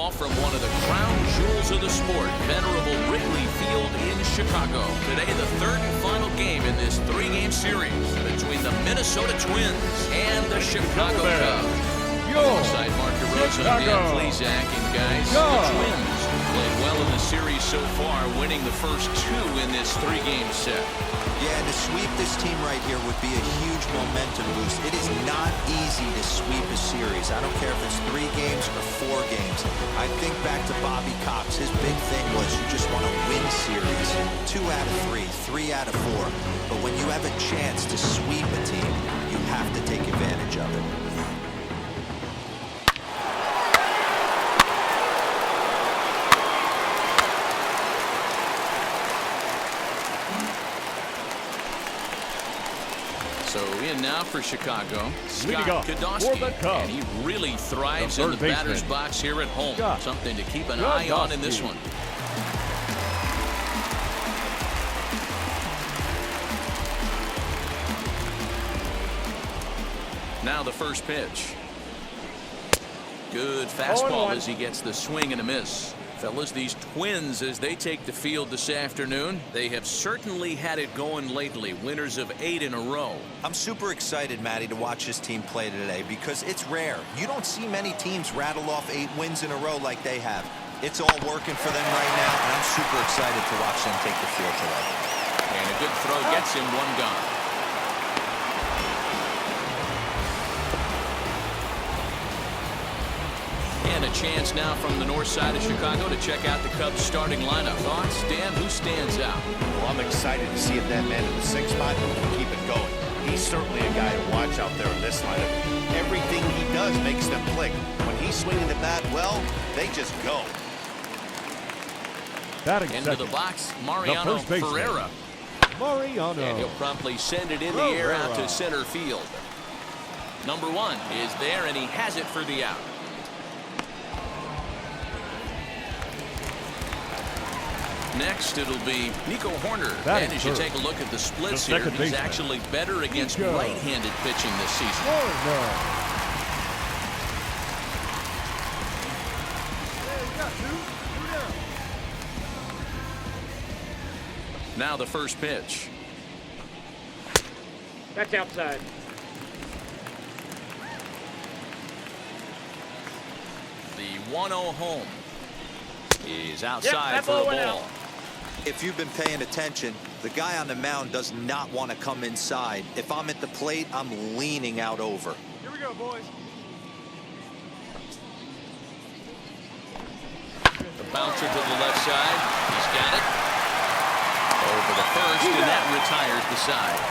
ball from one of the crown jewels of the sport, venerable Wrigley Field in Chicago. Today, the third and final game in this three-game series between the Minnesota Twins and the Chicago Cubs. Alongside Mark DeRosa and Dan Plesac, and guys, the Twins played well in the series so far, winning the first two in this three-game set. Yeah, to sweep this team right here would be a huge momentum boost. It is not easy to sweep a series. I don't care if it's 3 games or 4 games. I think back to Bobby Cox. His big thing was you just want to win series. 2 out of 3, 3 out of 4. But when you have a chance to sweep a team, you have to take advantage of it. So in now for Chicago, Scott Kodosky, and he really thrives in the batter's box here at home. Something to keep an eye on in this one. Now the first pitch. Good fastball as he gets the swing and a miss. Fellas, these Twins, as they take the field this afternoon, they have certainly had it going lately. Winners of 8 in a row. I'm super excited, Matty, to watch this team play today because it's rare. You don't see many teams rattle off 8 wins in a row like they have. It's all working for them right now, and I'm super excited to watch them take the field today. And a good throw gets him one gone. And a chance now from the north side of Chicago to check out the Cubs starting lineup. Thoughts, Dan? Who stands out? Well, I'm excited to see if that man in the 6th spot can keep it going. He's certainly a guy to watch out there in this lineup. Everything he does makes them click. When he's swinging the bat well, they just go. Into the box, Mariano Ferreira. And he'll promptly send it in the air out to center field. Number 1 is there, and he has it for the out. Next, it'll be Nico Hoerner. And as you take a look at the splits here, he's actually better against right-handed pitching this season. Now the first pitch. That's outside. The 1-0 home is outside for a ball. If you've been paying attention, the guy on the mound does not want to come inside. If I'm at the plate, I'm leaning out over. Here we go, boys. The bouncer to the left side. He's got it. Over the first, and that retires the side.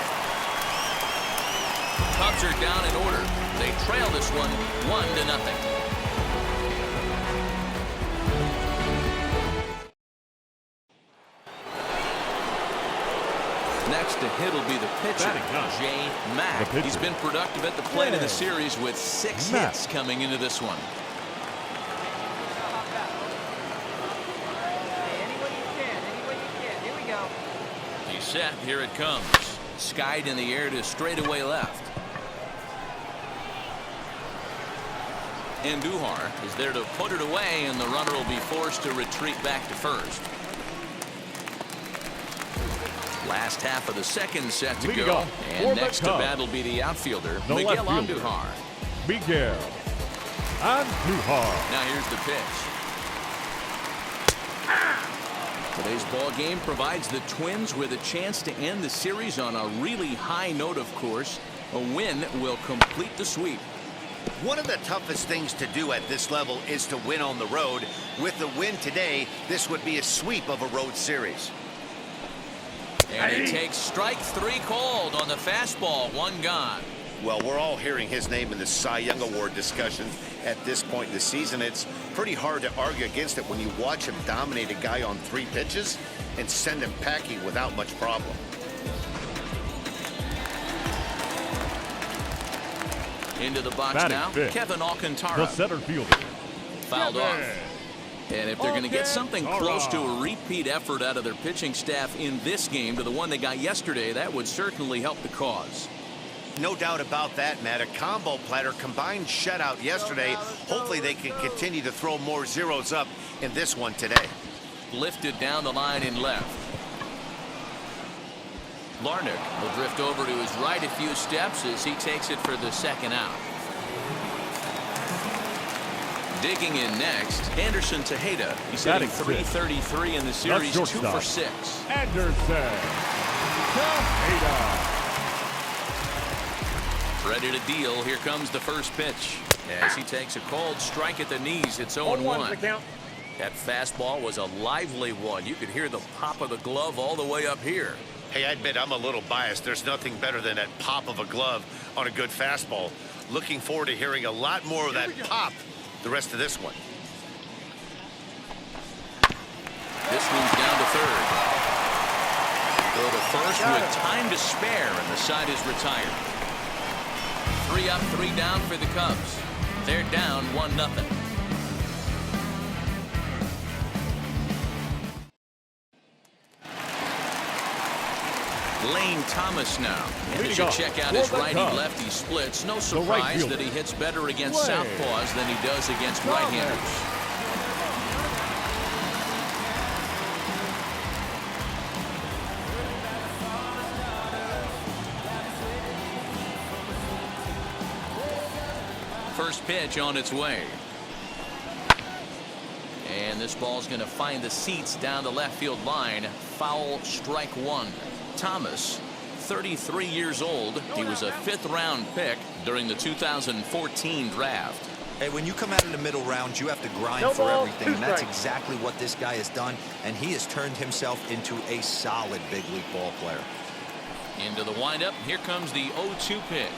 Cubs are down in order. They trail this one 1-0. Next to hit will be the pitcher, Jay Mack. He's been productive at the plate in the series with 6 hits coming into this one. Any way you can. Here we go. He's set. Here it comes. Skied in the air to straightaway left. Andujar is there to put it away, and the runner will be forced to retreat back to first. Last half of the second set to go, and next to bat will be the outfielder, Miguel Andujar. Miguel Andujar. Now here's the pitch. Today's ball game provides the Twins with a chance to end the series on a really high note, of course. A win will complete the sweep. One of the toughest things to do at this level is to win on the road. With the win today, this would be a sweep of a road series. And he takes strike 3 called on the fastball, 1 gone. Well, we're all hearing his name in the Cy Young Award discussion at this point in the season. It's pretty hard to argue against it when you watch him dominate a guy on 3 pitches and send him packing without much problem. Into the box now, Kevin Alcantara. The center fielder. Fouled off. And if they're going to get something close to a repeat effort out of their pitching staff in this game to the one they got yesterday, that would certainly help the cause. No doubt about that, Matt. A combo platter, combined shutout yesterday. Hopefully they can continue to throw more zeros up in this one today. Lifted down the line in left. Larnach will drift over to his right a few steps as he takes it for the second out. Digging in next, Anderson Tejeda. He's hitting .333 in the series, 2 for 6. Anderson Tejeda. Ready to deal. Here comes the first pitch. As he takes a called strike at the knees, it's 0-1. That fastball was a lively one. You could hear the pop of the glove all the way up here. Hey, I admit I'm a little biased. There's nothing better than that pop of a glove on a good fastball. Looking forward to hearing a lot more of that pop the rest of this one. This one's down to third. Go to first with time to spare, and the side is retired. 3 up, 3 down for the Cubs. They're down 1-0. Lane Thomas now. And as you check out his righty-lefty splits, no surprise that he hits better against southpaws than he does against right-handers. First pitch on its way. And this ball's going to find the seats down the left field line. Foul, strike 1. Thomas, 33 years old. He was a 5th-round pick during the 2014 draft. Hey, when you come out in the middle round, you have to grind for everything, and that's exactly what this guy has done, and he has turned himself into a solid big league ball player. Into the windup. Here comes the 0-2 pitch.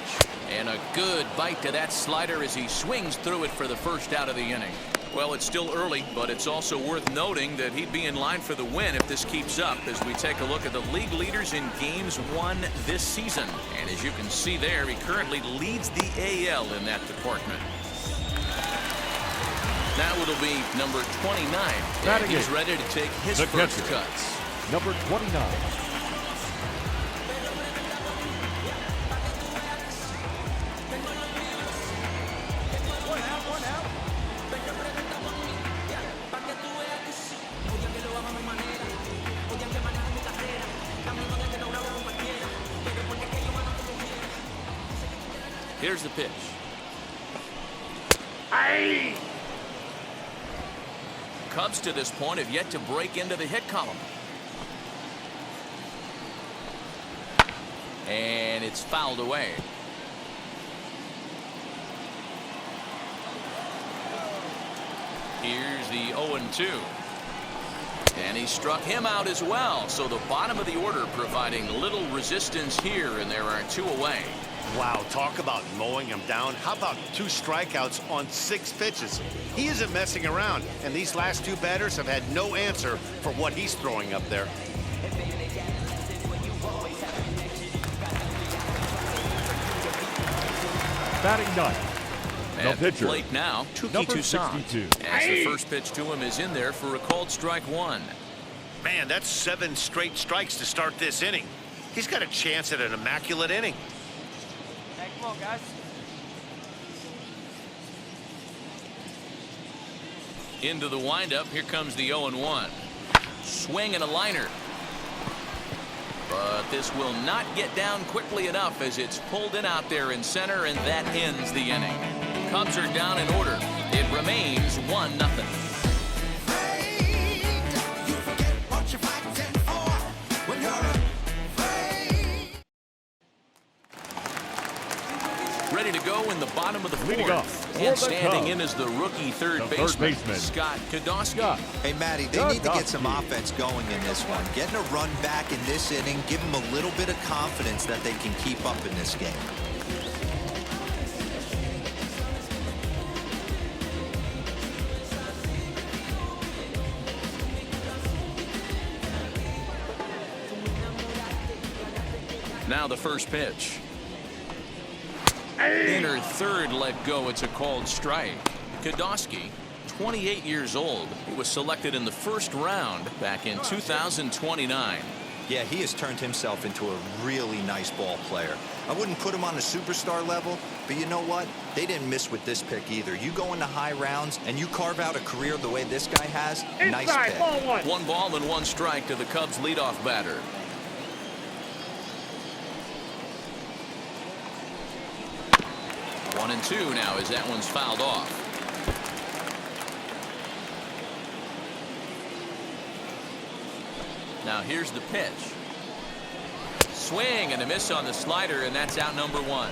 And a good bite to that slider as he swings through it for the first out of the inning. Well, it's still early, but it's also worth noting that he'd be in line for the win if this keeps up as we take a look at the league leaders in games won this season. And as you can see there, he currently leads the AL in that department. Now it'll be number 29. And he's ready to take his first cuts. Number 29. Here's the pitch. Aye. Cubs to this point have yet to break into the hit column. And it's fouled away. Here's the 0-2. And he struck him out as well. So the bottom of the order providing little resistance here, and there are 2 away. Wow, talk about mowing him down. How about 2 strikeouts on 6 pitches? He isn't messing around, and these last 2 batters have had no answer for what he's throwing up there. Batting 9. At the plate now, Touki Toussaint. 62. As the first pitch to him is in there for a called strike 1. Man, that's 7 straight strikes to start this inning. He's got a chance at an immaculate inning. Hey, come on, guys. Into the windup. Here comes the 0-1. Swing and a liner. But this will not get down quickly enough as it's pulled in out there in center, and that ends the inning. Cubs are down in order. It remains 1-0. Ready to go in the bottom of the 4th. And standing in is the rookie third baseman, Scott Kodosky. Hey, Matty, they need to get some offense going in this one. Getting a run back in this inning, give them a little bit of confidence that they can keep up in this game. Now the first pitch. Inner third let go. It's a called strike. Kodosky, 28 years old. He was selected in the 1st round back in 2029. Yeah, he has turned himself into a really nice ball player. I wouldn't put him on the superstar level, but you know what? They didn't miss with this pick either. You go into high rounds and you carve out a career the way this guy has. Nice pick. Ball one. 1 ball and 1 strike to the Cubs leadoff batter. One and 2 now as that one's fouled off. Now here's the pitch. Swing and a miss on the slider, and that's out number 1.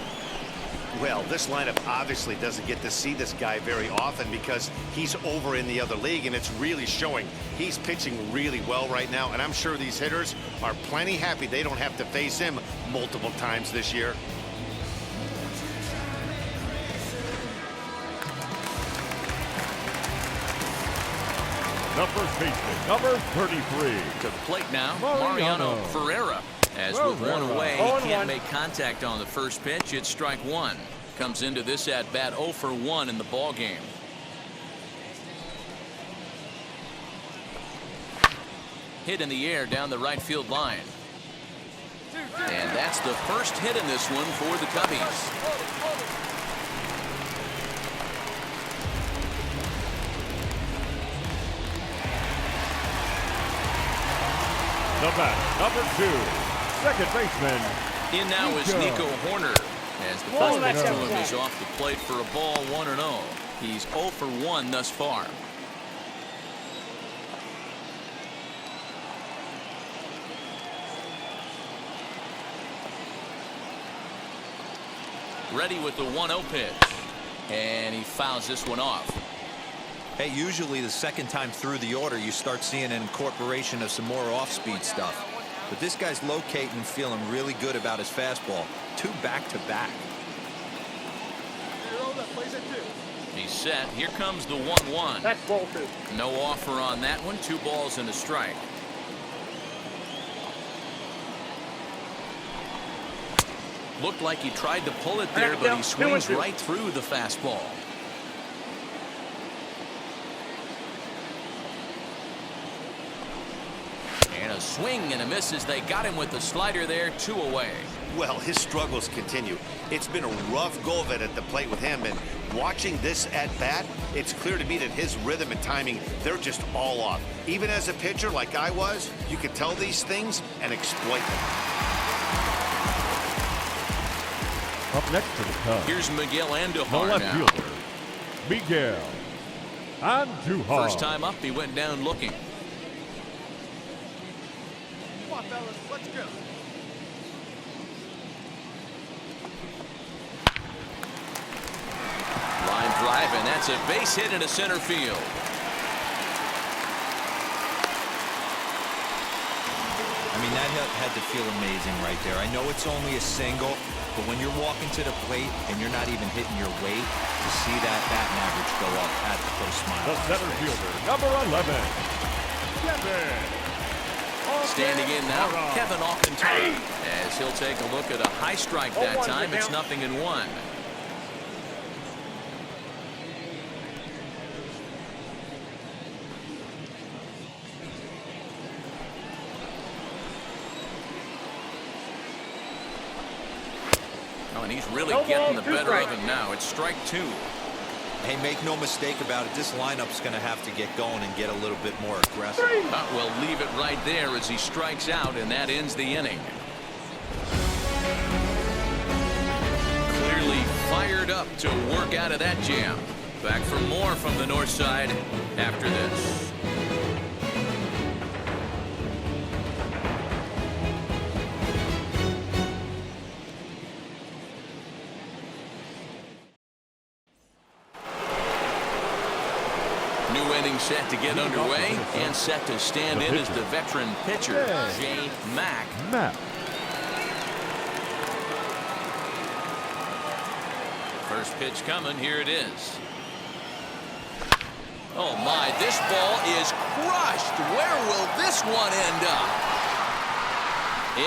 Well, this lineup obviously doesn't get to see this guy very often because he's over in the other league, and it's really showing. He's pitching really well right now, and I'm sure these hitters are plenty happy they don't have to face him multiple times this year. The first baseman, number 33. To the plate now, Mariano Mariano Ferreira. As with one away, he can't make contact on the first pitch. It's strike 1. Comes into this at bat 0 for 1 in the ball game. Hit in the air down the right field line. And that's the first hit in this one for the Cubbies. The bat, number 2, second baseman. In now is Nico Horner. As the first pitch to him is off the plate for a ball 1-0. He's 0 for 1 thus far. Ready with the 1-0 pitch. And he fouls this one off. Hey, usually the second time through the order, you start seeing an incorporation of some more off-speed stuff. But this guy's locating, feeling really good about his fastball. 2 back-to-back. He's set. Here comes the 1-1. That's ball 2. No offer on that one. 2 balls and a strike. Looked like he tried to pull it there, but he swings right through the fastball. And a swing and a miss as they got him with the slider there. 2 away. Well, his struggles continue. It's been a rough go of it at the plate with him, and watching this at bat, it's clear to me that his rhythm and timing, they're just all off. Even as a pitcher like I was, you could tell these things and exploit them. Up next to the Cubs, Here's Miguel the Andujar left now. fielder, Miguel Andujar. First time up, he went down looking. Come on, fellas, let's go. Line drive, and that's a base hit into center field. I mean, that had to feel amazing right there. I know it's only a single, but when you're walking to the plate and you're not even hitting your weight, to see that batting average go up had to put a smile The on his center face. fielder, number 11, Kevin. Standing in now, Alcantara. Kevin Alcantara. As he'll take a look at a high strike that time. It's 0-1. Oh, and he's really getting the better of him now. It's strike 2. Hey, make no mistake about it, this lineup's going to have to get going and get a little bit more aggressive. We'll leave it right there as he strikes out, and that ends the inning. Clearly fired up to work out of that jam. Back for more from the north side after this. New inning set to get underway, and set to stand in as the veteran pitcher, Jay Mack. First pitch coming. Here it is. Oh my, this ball is crushed. Where will this one end up?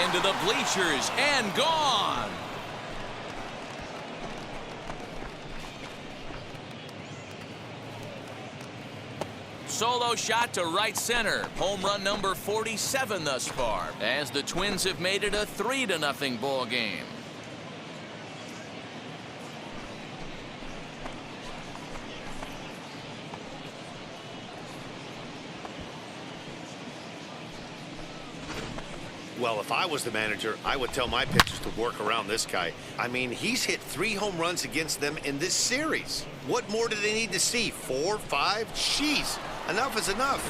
Into the bleachers and gone. Solo shot to right center. Home run number 47 thus far, as the Twins have made it a 3-0 ball game. Well, if I was the manager, I would tell my pitchers to work around this guy. I mean, he's hit 3 home runs against them in this series. What more do they need to see? 4, 5? Jeez, enough is enough.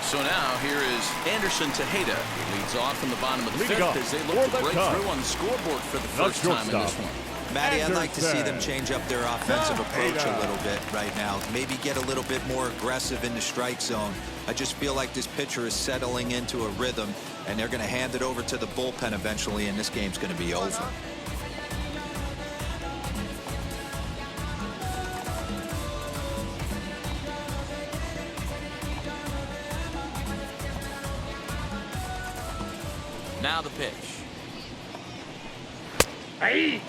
So now here is Anderson Tejeda. He leads off in the bottom of the Leading fifth off as they look to for the break Cubs. through on the scoreboard for the first time in this one. Matty, I'd like to see them Anderson. change up their offensive approach a Tejeda. little bit right now. Maybe get a little bit more aggressive in the strike zone. I just feel like this pitcher is settling into a rhythm, and they're going to hand it over to the bullpen eventually, and this game's going to be over. Now the pitch. Hey,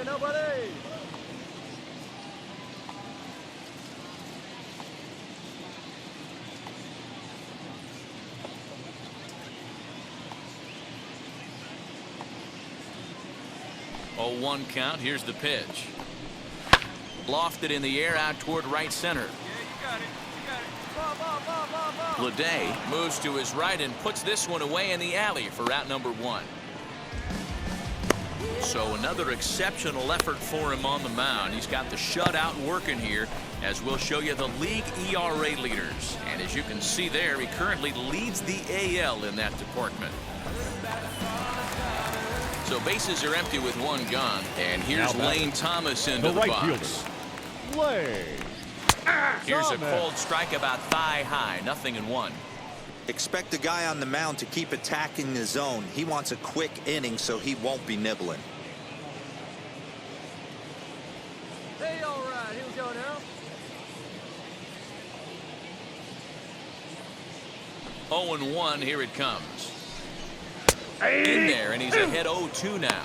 nobody. Oh, 1 count. Here's the pitch. Lofted in the air out toward right center. Yeah, you got it. You got it. Ball. Leday moves to his right and puts this one away in the alley for out number 1. So another exceptional effort for him on the mound. He's got the shutout working here, as we'll show you the league ERA leaders. And as you can see there, he currently leads the AL in that department. So bases are empty with 1 gone. And here's Now Lane Thomas into The the right box. fielder, Lane. Here's a Thomas. cold strike about thigh high, 0-1. Expect the guy on the mound to keep attacking the zone. He wants a quick inning, so he won't be nibbling. Hey, all right. Here we go now. 0-1, here it comes. In there, and he's ahead 0-2 now.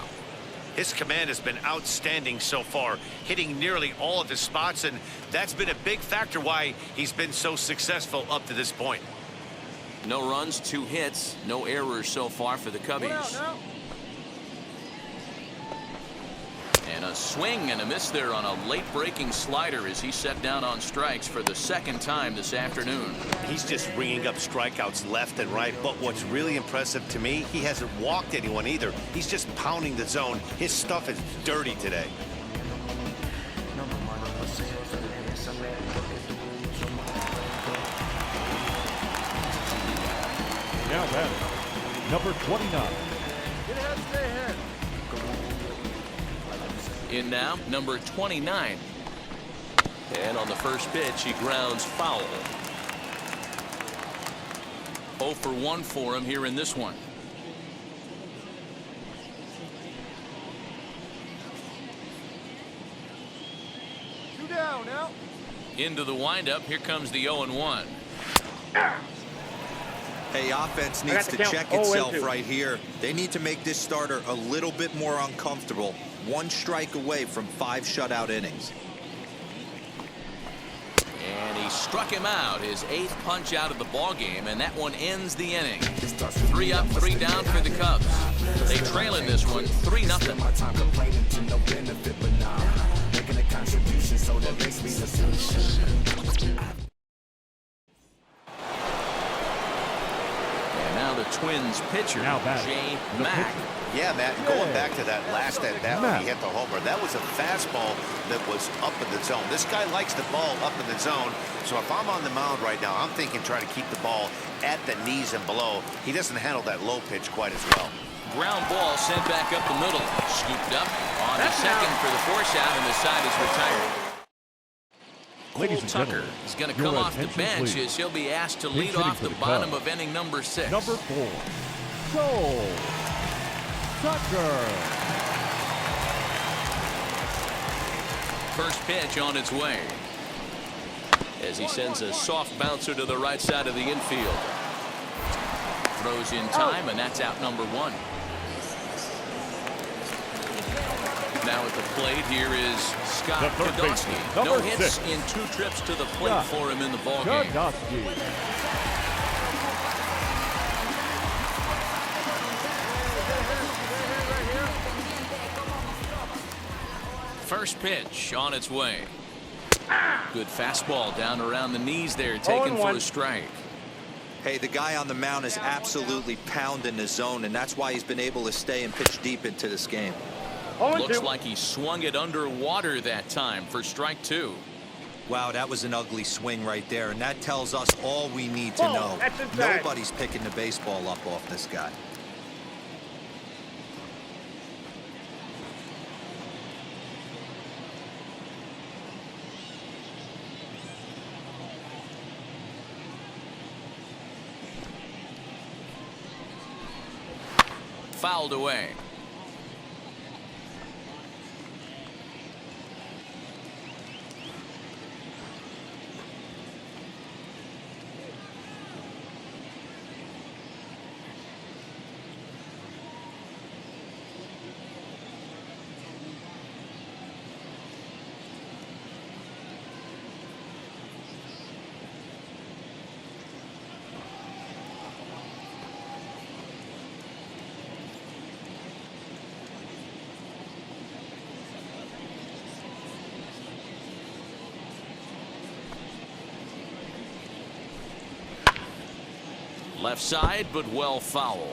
His command has been outstanding so far, hitting nearly all of his spots, and that's been a big factor why he's been so successful up to this point. No runs, 2 hits, no errors so far for the One out Cubbies. now. And a swing and a miss there on a late breaking slider as he set down on strikes for the 2nd time this afternoon. He's just ringing up strikeouts left and right, but what's really impressive to me, he hasn't walked anyone either. He's just pounding the zone. His stuff is dirty today. Now batting, number 29. Get ahead, stay ahead. In now, number 29. And on the first pitch, he grounds foul. 0 for 1 for him here in this one. Two down now. Into the windup, here comes the 0-1. Hey, offense needs to check itself right here. They need to make this starter a little bit more uncomfortable. 1 strike away from 5 shutout innings. And he struck him out, his 8th punch out of the ball game, and that one ends the inning. 3 up, 3 down for the Cubs. They trail in this one 3-0. And now the Twins pitcher, Now batting, Jay the Mack. pitcher. Yeah, Matt, going back to that last at bat when he hit the homer, that was a fastball that was up in the zone. This guy likes the ball up in the zone, so if I'm on the mound right now, I'm thinking try to keep the ball at the knees and below. He doesn't handle that low pitch quite as well. Ground ball sent back up the middle. Scooped up on the second for the force out, and the side is retired. Ladies Cole and Tucker gentlemen, is going to your come off the attention, bench please. as he'll be asked to Pinch lead hitting off for the the bottom Cubs. of inning number 6. Number 4, Cole Tucker. First pitch on its way. As he sends a soft bouncer to the right side of the infield. Throws in time, and that's out number 1. Now at the plate, here is Scott The third Godowski. baseman, No number hits 6. in 2 trips to the plate Scott for him in the ballgame. Godowski. First pitch on its way. Good fastball down around the knees there, taken for a strike. Hey, the guy on the mound is absolutely pounding the zone, and that's why he's been able to stay and pitch deep into this game. Looks like he swung it underwater that time for strike 2. Wow, that was an ugly swing right there, and that tells us all we need to know. Nobody's picking the baseball up off this guy. Fouled away. Left side, but well foul.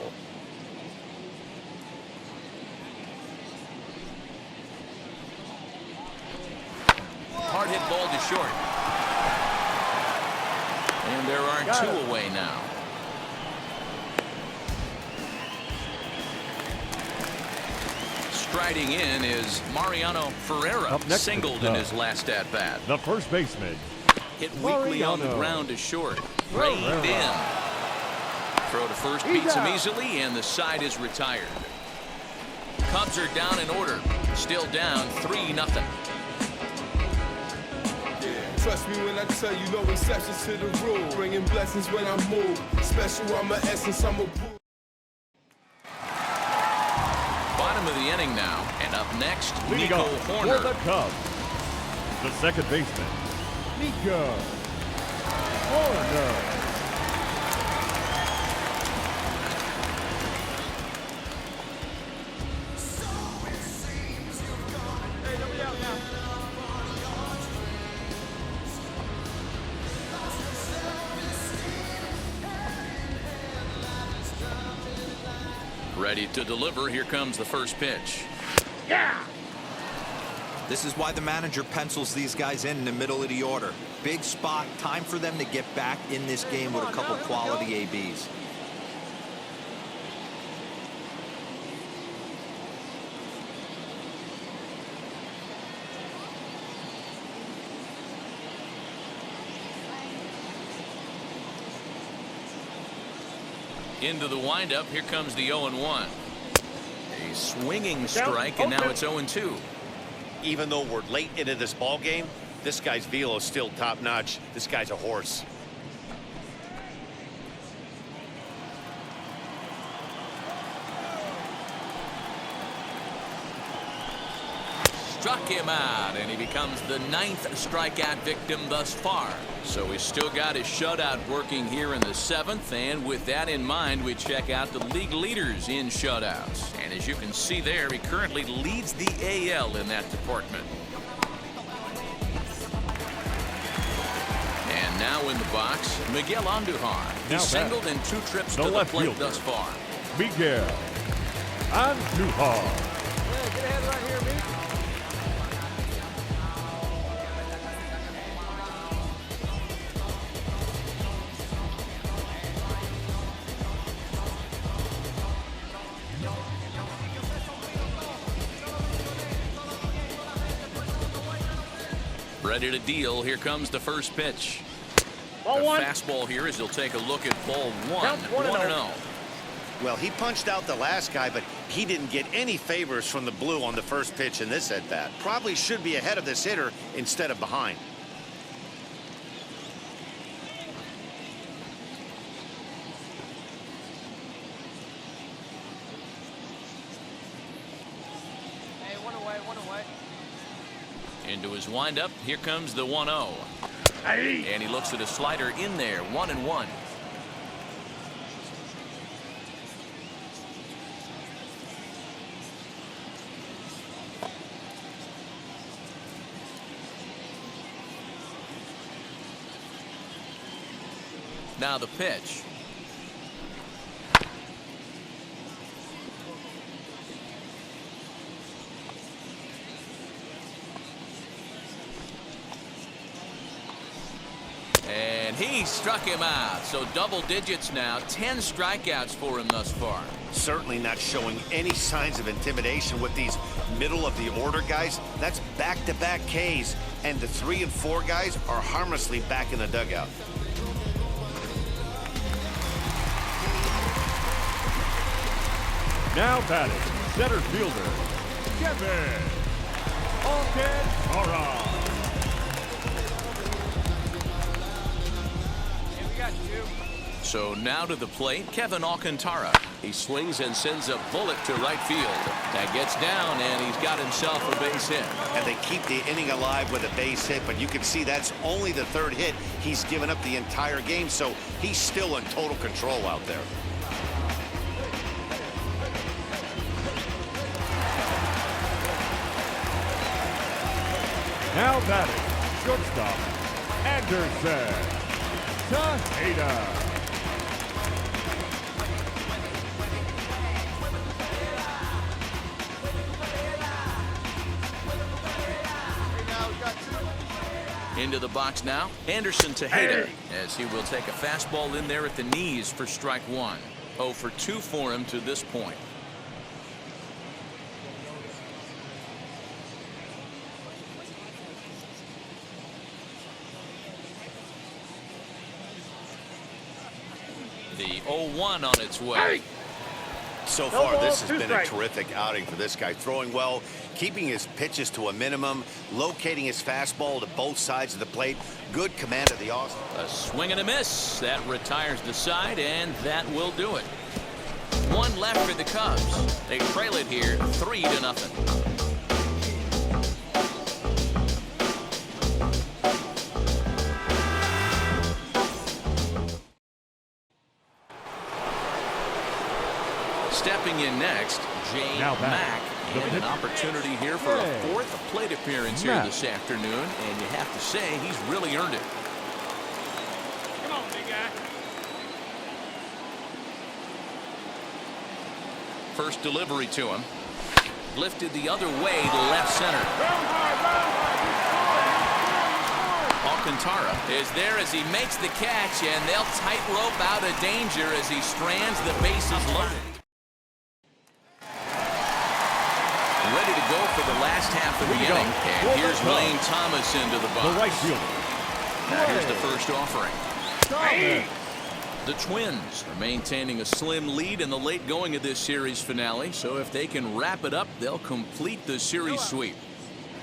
Hard hit ball to short. And there are 2 away now. Striding in is Mariano Ferreira. Up next Singled in his last at bat. The first baseman. Hit weakly on the Mariano ground to short. Reined in. Throw to first beats him easily, and the side is retired. Cubs are down in order. Still down 3-0. Trust me when I tell you, no exceptions to the rule. Bringing blessings when I move. Special, I'm an essence, I'm a proof. Bottom of the inning now, and up next, Leading Nico off Horner. for the Cubs, the second baseman, Nico Horner. Ready to deliver. Here comes the first pitch. This is why the manager pencils these guys in the middle of the order. Big spot, time for them to get back in this game with a couple quality ABs. Into the windup. Here comes the 0-1. A swinging strike, and now it's 0-2. Even though we're late into this ball game, this guy's velo is still top notch. This guy's a horse. Struck him out, and he becomes the 9th strikeout victim thus far. So he's still got his shutout working here in the 7th, and with that in mind, we check out the league leaders in shutouts. And as you can see there, he currently leads the AL in that department. And now in the box, Miguel Andujar. Now He's singled in 2 trips the to the left plate fielder, thus far. Miguel Andujar. Get ahead right here, me. Ready to deal. Here comes the first pitch. Ball The 1. fastball here as he'll take a look at ball 1. Count 1-0. 1-0. Well, he punched out the last guy, but he didn't get any favors from the blue on the first pitch in this at-bat. Probably should be ahead of this hitter instead of behind. Hey, one away, one away. to his windup. Here comes the 1-0. And he looks at a slider in there. 1-1. Now the pitch. And he struck him out. So double digits now. 10 strikeouts for him thus far. Certainly not showing any signs of intimidation with these middle of the order guys. That's back-to-back Ks. And the 3 and 4 guys are harmlessly back in the dugout. Now batting, center fielder, Kevin Alcantara. Hey, we got 2. So now to the plate, Kevin Alcantara. He swings and sends a bullet to right field. That gets down, and he's got himself a base hit. And they keep the inning alive with a base hit, but you can see that's only the 3rd hit. He's given up the entire game, so he's still in total control out there. Now batting, shortstop, Anderson Tejeda. Into the box now, Anderson Tejeda, as he will take a fastball in there at the knees for strike 1. 0 for 2 for him to this point. The 0-1 on its way. So far, this has been a terrific outing for this guy. Throwing well, keeping his pitches to a minimum, locating his fastball to both sides of the plate. Good command of the off. A swing and a miss. That retires the side, and that will do it. 1 left for the Cubs. They trail it here 3-0. Stepping in next, Jay Mack. And an opportunity here for a 4th plate appearance here this afternoon. And you have to say, he's really earned it. Come on, big guy. First delivery to him. Lifted the other way to left center. Alcantara is there as he makes the catch, and they'll tightrope out of danger as he strands the bases loaded. Ready to go for the last half of the inning. And here's Lane Thomas into the box. The right fielder. Now here's the first offering. The Twins are maintaining a slim lead in the late going of this series finale. So if they can wrap it up, they'll complete the series sweep.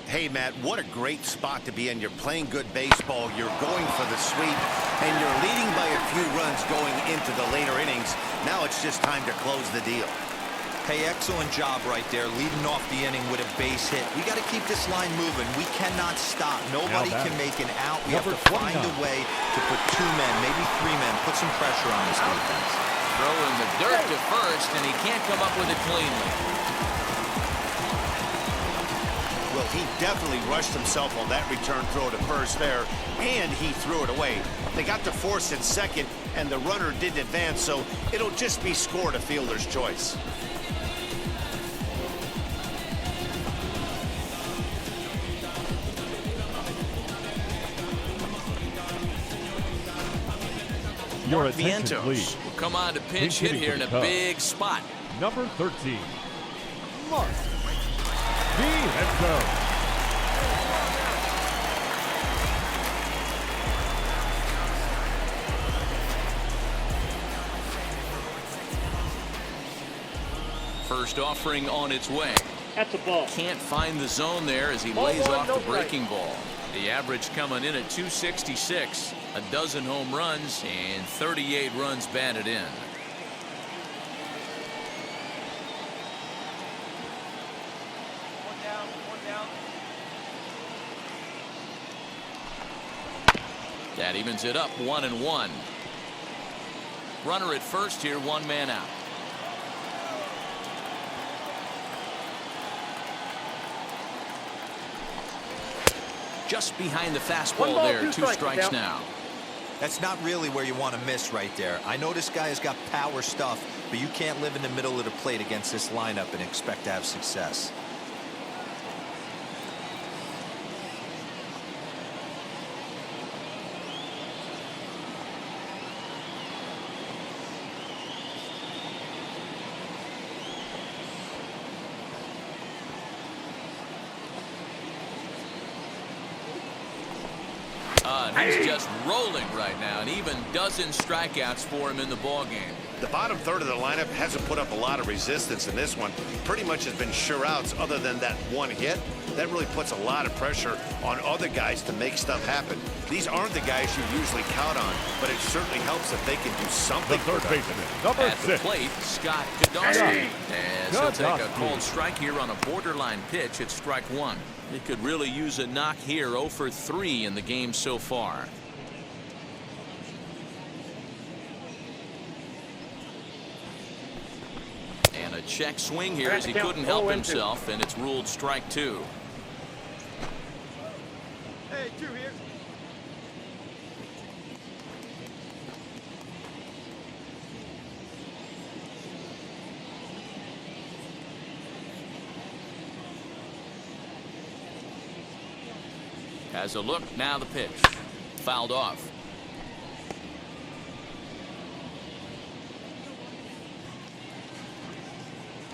Hey, Matt, what a great spot to be in. You're playing good baseball. You're going for the sweep, and you're leading by a few runs going into the later innings. Now it's just time to close the deal. Hey, excellent job right there, leading off the inning with a base hit. We got to keep this line moving. We cannot stop. Nobody can make an out. We have to find a way to put 2 men, maybe 3 men, put some pressure on this defense. Throwing the dirt to first, and he can't come up with it cleanly. Well, he definitely rushed himself on that return throw to first there, and he threw it away. They got to force at second, and the runner didn't advance, so it'll just be scored a fielder's choice. Your Mark attention, Vientos please. will come on to pinch hit here in a big spot. Number 13, Mark Vientos. First offering on its way. That's a ball. Can't find the zone there as he lays off the breaking ball. The average coming in at 266. A dozen home runs and 38 runs batted in. That evens it up 1-1. Runner at first here, 1 man out. Just behind the fastball there. 2 strikes now. That's not really where you want to miss right there. I know this guy has got power stuff, but you can't live in the middle of the plate against this lineup and expect to have success. He's just rolling right now, and even dozen strikeouts for him in the ball game. The bottom third of the lineup hasn't put up a lot of resistance in this one. Pretty much has been sure outs other than that 1 hit. That really puts a lot of pressure on other guys to make stuff happen. These aren't the guys you usually count on, but it certainly helps if they can do something. The third baseman, number At the 6. plate, Scott Godowski. As he'll take a cold strike here on a borderline pitch at strike 1. He could really use a knock here. 0 for 3 in the game so far. And a check swing here as he couldn't help himself, and it's ruled strike 2. Hey, 2 here. Has a look, now the pitch. Fouled off.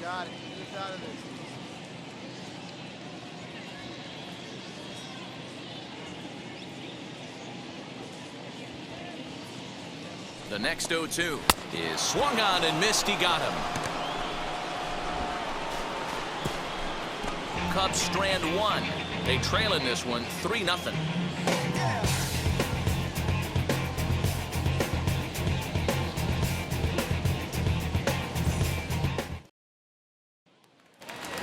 Got it. Get out of this. The next 0-2 is swung on and missed. He got him. Cubs strand 1. They trail in this one 3-0.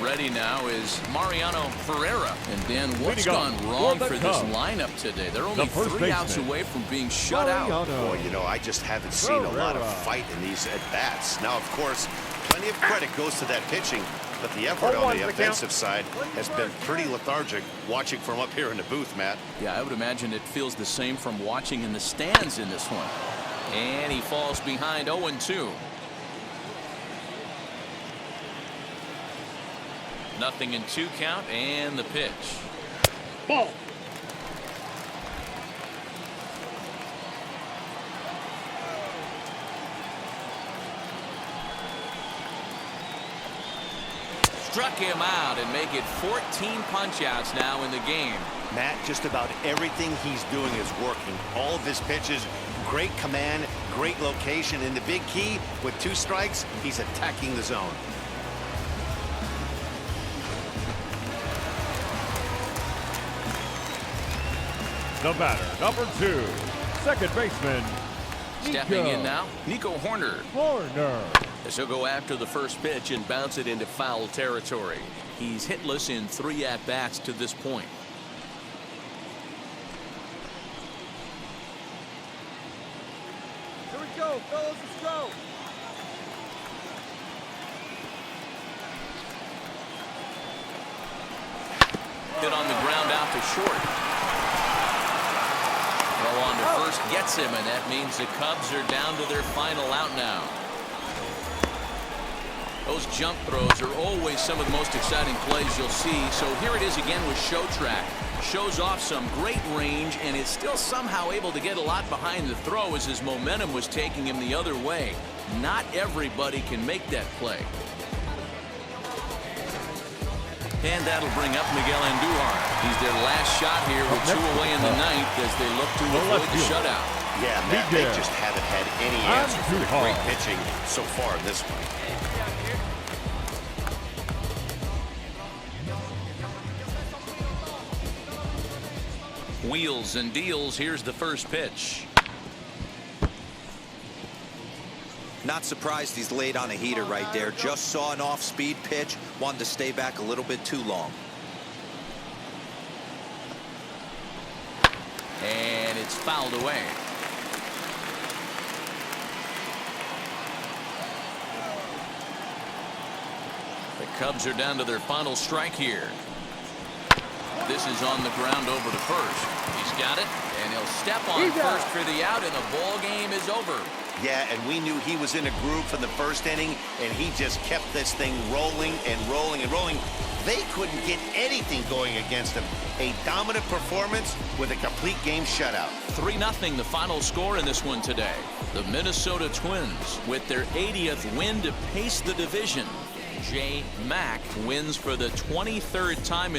Ready now is Mariano Ferreira. And Dan, what's gone wrong for this lineup today? They're only 3 outs away from being shut out. Boy, you know, I just haven't seen a lot of fight in these at-bats. Now, of course, plenty of credit goes to that pitching, but the effort on the offensive side has been pretty lethargic watching from up here in the booth, Matt. Yeah, I would imagine it feels the same from watching in the stands in this one. And he falls behind 0-2. 0-2 count, and the pitch. Ball. Struck him out and make it 14 punch-outs now in the game. Matt, just about everything he's doing is working. All of his pitches, great command, great location, and the big key, with 2 strikes, he's attacking the zone. The batter, number 2, second baseman, Stepping in now, Nico Hoerner. As he'll go after the first pitch and bounce it into foul territory. He's hitless in 3 at-bats to this point. Here we go, fellas, let's go. Hit on the ground out to short. Throw on to first gets him, and that means the Cubs are down to their final out now. Those jump throws are always some of the most exciting plays you'll see. So here it is again with Shotrack. Shows off some great range and is still somehow able to get a lot behind the throw as his momentum was taking him the other way. Not everybody can make that play. And that'll bring up Miguel Andujar. He's their last shot here with 2 away in the 9th as they look to avoid the shutout. Yeah, Matt, they just haven't had any answer for the great pitching so far in this one. Wheels and deals. Here's the first pitch. Not surprised he's laid on a heater right there. Just saw an off-speed pitch. Wanted to stay back a little bit too long. And it's fouled away. The Cubs are down to their final strike here. This is on the ground over to first. He's got it, and he'll step on first for the out, and the ball game is over. Yeah, and we knew he was in a groove from the first inning, and he just kept this thing rolling and rolling and rolling. They couldn't get anything going against him. A dominant performance with a complete game shutout. 3-0 the final score in this one today. The Minnesota Twins with their 80th win to pace the division. Jay Mack wins for the 23rd time in